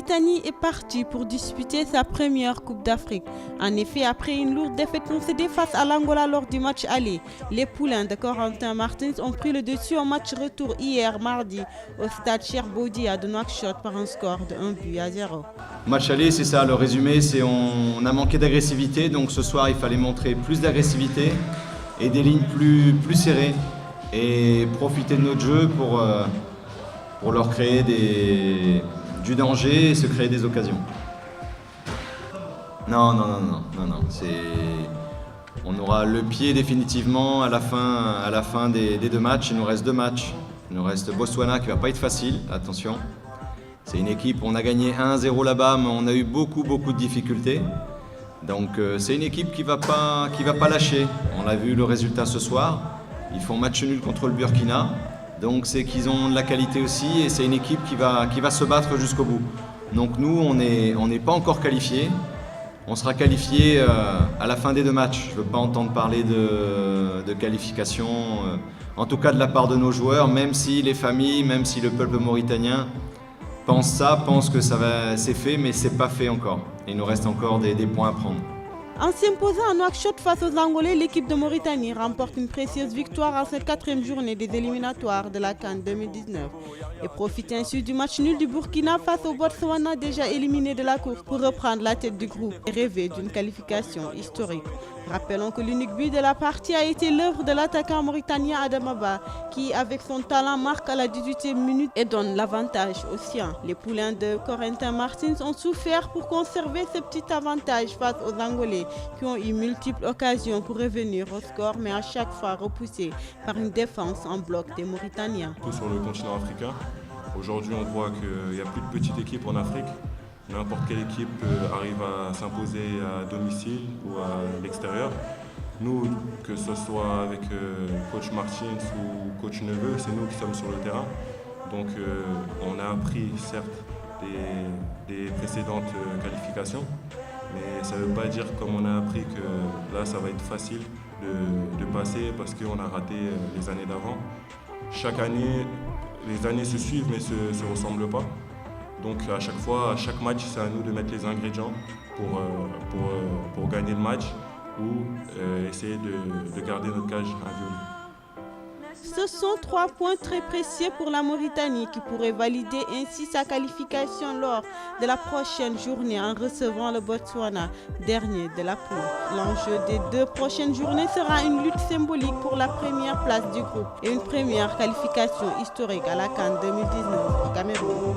Mauritanie est partie pour disputer sa première Coupe d'Afrique. En effet, après une lourde défaite concédée face à l'Angola lors du match aller, les poulains de Corentin Martins ont pris le dessus au match retour hier mardi au stade Cheikh Boudia de Nouakchott par un score de 1-0. Match aller, c'est ça, le résumé, c'est on a manqué d'agressivité, donc ce soir il fallait montrer plus d'agressivité et des lignes plus serrées et profiter de notre jeu pour leur créer du danger et se créer des occasions. Non, on aura le pied définitivement à la fin des deux matchs. Il nous reste 2 matchs. Il nous reste Botswana qui ne va pas être facile, attention. C'est une équipe, on a gagné 1-0 là-bas, mais on a eu beaucoup de difficultés. Donc c'est une équipe qui va pas lâcher. On a vu le résultat ce soir. Ils font match nul contre le Burkina. Donc c'est qu'ils ont de la qualité aussi et c'est une équipe qui va se battre jusqu'au bout. Donc nous, on n'est pas encore qualifiés. On sera qualifiés à la fin des 2 matchs. Je ne veux pas entendre parler de qualification, en tout cas de la part de nos joueurs, même si les familles, même si le peuple mauritanien pense que c'est fait, mais ce n'est pas fait encore. Il nous reste encore des points à prendre. En s'imposant à Nouakchott face aux Angolais, l'équipe de Mauritanie remporte une précieuse victoire à cette 4e journée des éliminatoires de la CAN 2019 et profite ainsi du match nul du Burkina face au Botswana déjà éliminé de la course pour reprendre la tête du groupe et rêver d'une qualification historique. Rappelons que l'unique but de la partie a été l'œuvre de l'attaquant mauritanien Adamaba qui, avec son talent, marque à la 18e minute et donne l'avantage aux siens. Les poulains de Corentin Martins ont souffert pour conserver ce petit avantage face aux Angolais qui ont eu multiples occasions pour revenir au score mais à chaque fois repoussés par une défense en bloc des Mauritaniens. Sur le continent africain, aujourd'hui on voit qu'il n'y a plus de petites équipes en Afrique. N'importe quelle équipe arrive à s'imposer à domicile ou à l'extérieur. Nous, que ce soit avec coach Martins ou coach Neveu, c'est nous qui sommes sur le terrain. Donc on a appris certes des précédentes qualifications, mais ça ne veut pas dire comme on a appris que là ça va être facile de passer parce qu'on a raté les années d'avant. Chaque année, les années se suivent mais ne se ressemblent pas. Donc à chaque fois, à chaque match, c'est à nous de mettre les ingrédients pour gagner le match ou essayer de garder notre cage inviolée. Ce sont 3 points très précieux pour la Mauritanie qui pourrait valider ainsi sa qualification lors de la prochaine journée en recevant le Botswana, dernier de la poule. L'enjeu des 2 prochaines journées sera une lutte symbolique pour la première place du groupe et une première qualification historique à la CAN 2019 au Cameroun.